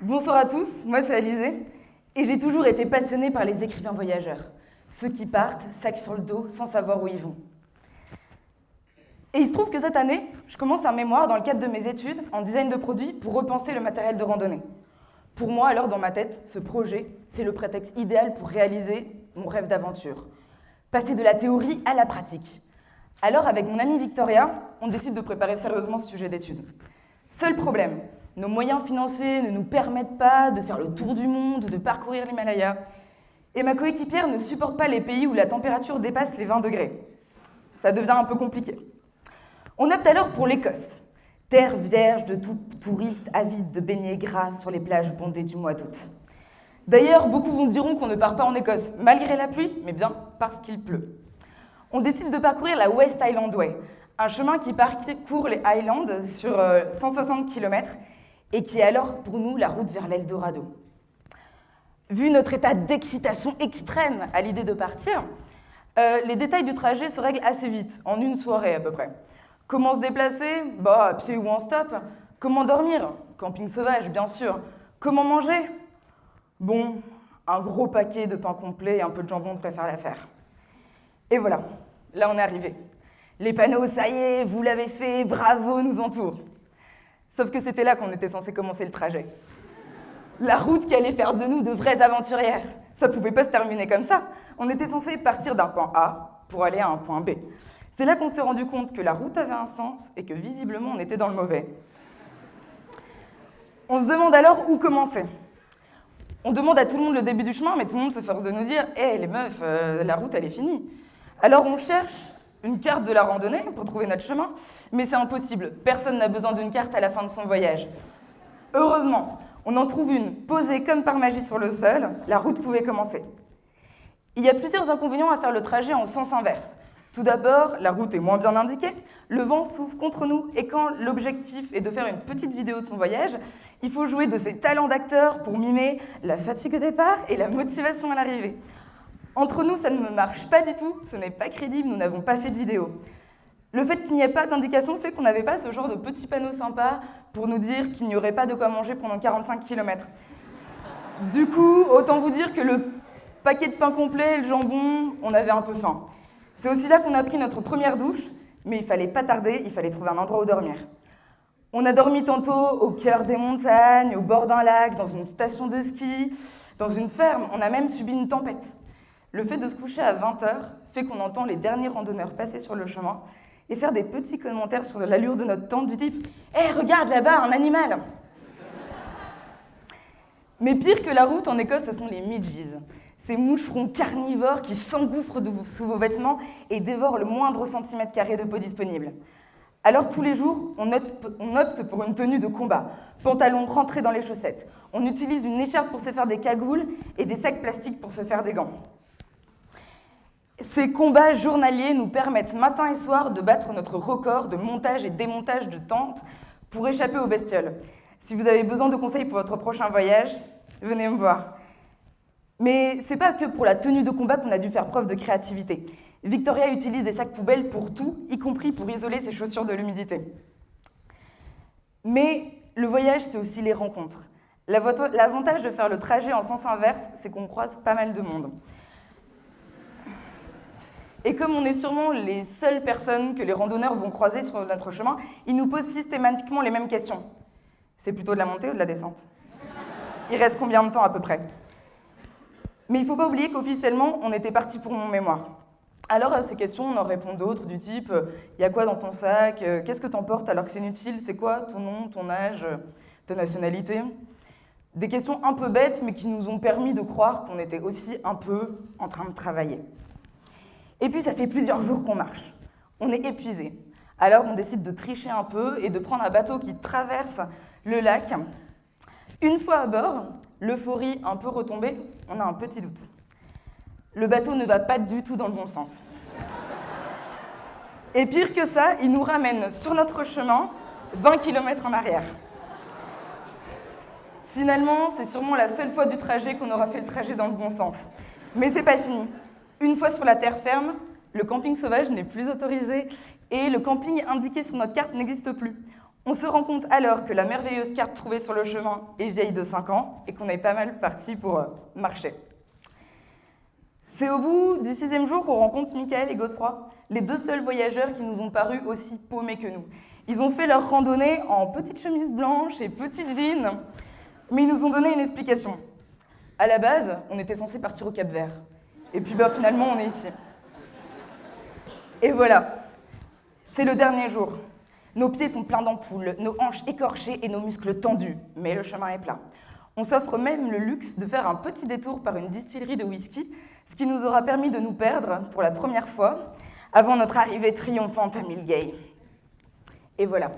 Bonsoir à tous, moi c'est Alizée, et j'ai toujours été passionnée par les écrivains voyageurs, ceux qui partent, sac sur le dos, sans savoir où ils vont. Et il se trouve que cette année, je commence un mémoire dans le cadre de mes études en design de produits pour repenser le matériel de randonnée. Pour moi, alors dans ma tête, ce projet, c'est le prétexte idéal pour réaliser mon rêve d'aventure. Passer de la théorie à la pratique. Alors avec mon amie Victoria, on décide de préparer sérieusement ce sujet d'étude. Seul problème, nos moyens financiers ne nous permettent pas de faire le tour du monde ou de parcourir l'Himalaya. Et ma coéquipière ne supporte pas les pays où la température dépasse les 20 degrés. Ça devient un peu compliqué. On opte alors pour l'Écosse, terre vierge de tout touriste avide de beignets gras sur les plages bondées du mois d'août. D'ailleurs, beaucoup vous diront qu'on ne part pas en Écosse malgré la pluie, mais bien parce qu'il pleut. On décide de parcourir la West Highland Way, un chemin qui parcourt les Highlands sur 160 km et qui est alors pour nous la route vers l'Eldorado. Vu notre état d'excitation extrême à l'idée de partir, les détails du trajet se règlent assez vite, en une soirée à peu près. Comment se déplacer? À pied ou en stop. Comment dormir? Camping sauvage, bien sûr. Comment manger? Bon, un gros paquet de pain complet et un peu de jambon devrait faire l'affaire. Et voilà, là on est arrivé. Les panneaux, ça y est, vous l'avez fait, bravo, nous entourent. Sauf que c'était là qu'on était censé commencer le trajet. La route qui allait faire de nous de vraies aventurières. Ça pouvait pas se terminer comme ça. On était censé partir d'un point A pour aller à un point B. C'est là qu'on s'est rendu compte que la route avait un sens et que visiblement on était dans le mauvais. On se demande alors où commencer. On demande à tout le monde le début du chemin, mais tout le monde se force de nous dire « Hé, les meufs, la route elle est finie ». Alors on cherche une carte de la randonnée pour trouver notre chemin, mais c'est impossible. Personne n'a besoin d'une carte à la fin de son voyage. Heureusement, on en trouve une posée comme par magie sur le sol, la route pouvait commencer. Il y a plusieurs inconvénients à faire le trajet en sens inverse. Tout d'abord, la route est moins bien indiquée, le vent souffle contre nous et quand l'objectif est de faire une petite vidéo de son voyage, il faut jouer de ses talents d'acteur pour mimer la fatigue au départ et la motivation à l'arrivée. Entre nous, ça ne marche pas du tout, ce n'est pas crédible, nous n'avons pas fait de vidéo. Le fait qu'il n'y ait pas d'indication fait qu'on n'avait pas ce genre de petits panneaux sympas pour nous dire qu'il n'y aurait pas de quoi manger pendant 45 km. Du coup, autant vous dire que le paquet de pain complet et le jambon, on avait un peu faim. C'est aussi là qu'on a pris notre première douche, mais il fallait pas tarder, il fallait trouver un endroit où dormir. On a dormi tantôt au cœur des montagnes, au bord d'un lac, dans une station de ski, dans une ferme, on a même subi une tempête. Le fait de se coucher à 20h fait qu'on entend les derniers randonneurs passer sur le chemin et faire des petits commentaires sur l'allure de notre tente du type « Hé, regarde là-bas, un animal !» Mais pire que la route en Écosse, ce sont les midges. Ces moucherons carnivores qui s'engouffrent sous vos vêtements et dévorent le moindre centimètre carré de peau disponible. Alors tous les jours, on opte pour une tenue de combat, pantalon rentré dans les chaussettes. On utilise une écharpe pour se faire des cagoules et des sacs plastiques pour se faire des gants. Ces combats journaliers nous permettent matin et soir de battre notre record de montage et démontage de tentes pour échapper aux bestioles. Si vous avez besoin de conseils pour votre prochain voyage, venez me voir. Mais c'est pas que pour la tenue de combat qu'on a dû faire preuve de créativité. Victoria utilise des sacs poubelles pour tout, y compris pour isoler ses chaussures de l'humidité. Mais le voyage, c'est aussi les rencontres. L'avantage de faire le trajet en sens inverse, c'est qu'on croise pas mal de monde. Et comme on est sûrement les seules personnes que les randonneurs vont croiser sur notre chemin, ils nous posent systématiquement les mêmes questions. C'est plutôt de la montée ou de la descente? Il reste combien de temps à peu près? Mais il ne faut pas oublier qu'officiellement, on était parti pour mon mémoire. Alors à ces questions, on en répond d'autres du type « Il y a quoi dans ton sac? Qu'est-ce que t'emportes alors que c'est inutile? C'est quoi ton nom, ton âge, ta nationalité ?» Des questions un peu bêtes, mais qui nous ont permis de croire qu'on était aussi un peu en train de travailler. Et puis ça fait plusieurs jours qu'on marche. On est épuisé. Alors on décide de tricher un peu et de prendre un bateau qui traverse le lac. Une fois à bord, l'euphorie un peu retombée, on a un petit doute. Le bateau ne va pas du tout dans le bon sens. Et pire que ça, il nous ramène sur notre chemin 20 km en arrière. Finalement, c'est sûrement la seule fois du trajet qu'on aura fait le trajet dans le bon sens. Mais c'est pas fini. Une fois sur la terre ferme, le camping sauvage n'est plus autorisé et le camping indiqué sur notre carte n'existe plus. On se rend compte alors que la merveilleuse carte trouvée sur le chemin est vieille de 5 ans et qu'on est pas mal parti pour marcher. C'est au bout du 6e jour qu'on rencontre Michael et Godefroy, les 2 seuls voyageurs qui nous ont paru aussi paumés que nous. Ils ont fait leur randonnée en petite chemise blanche et petite jean, mais ils nous ont donné une explication. À la base, on était censé partir au Cap-Vert. Et puis finalement, on est ici. Et voilà, c'est le dernier jour. Nos pieds sont pleins d'ampoules, nos hanches écorchées et nos muscles tendus, mais le chemin est plat. On s'offre même le luxe de faire un petit détour par une distillerie de whisky, ce qui nous aura permis de nous perdre pour la première fois avant notre arrivée triomphante à Milgate. Et voilà,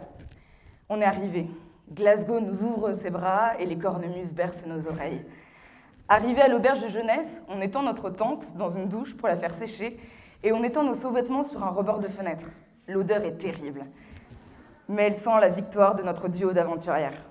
on est arrivé. Glasgow nous ouvre ses bras et les cornemuses bercent nos oreilles. Arrivé à l'auberge de jeunesse, on étend notre tente dans une douche pour la faire sécher et on étend nos sous-vêtements sur un rebord de fenêtre. L'odeur est terrible, mais elle sent la victoire de notre duo d'aventurières.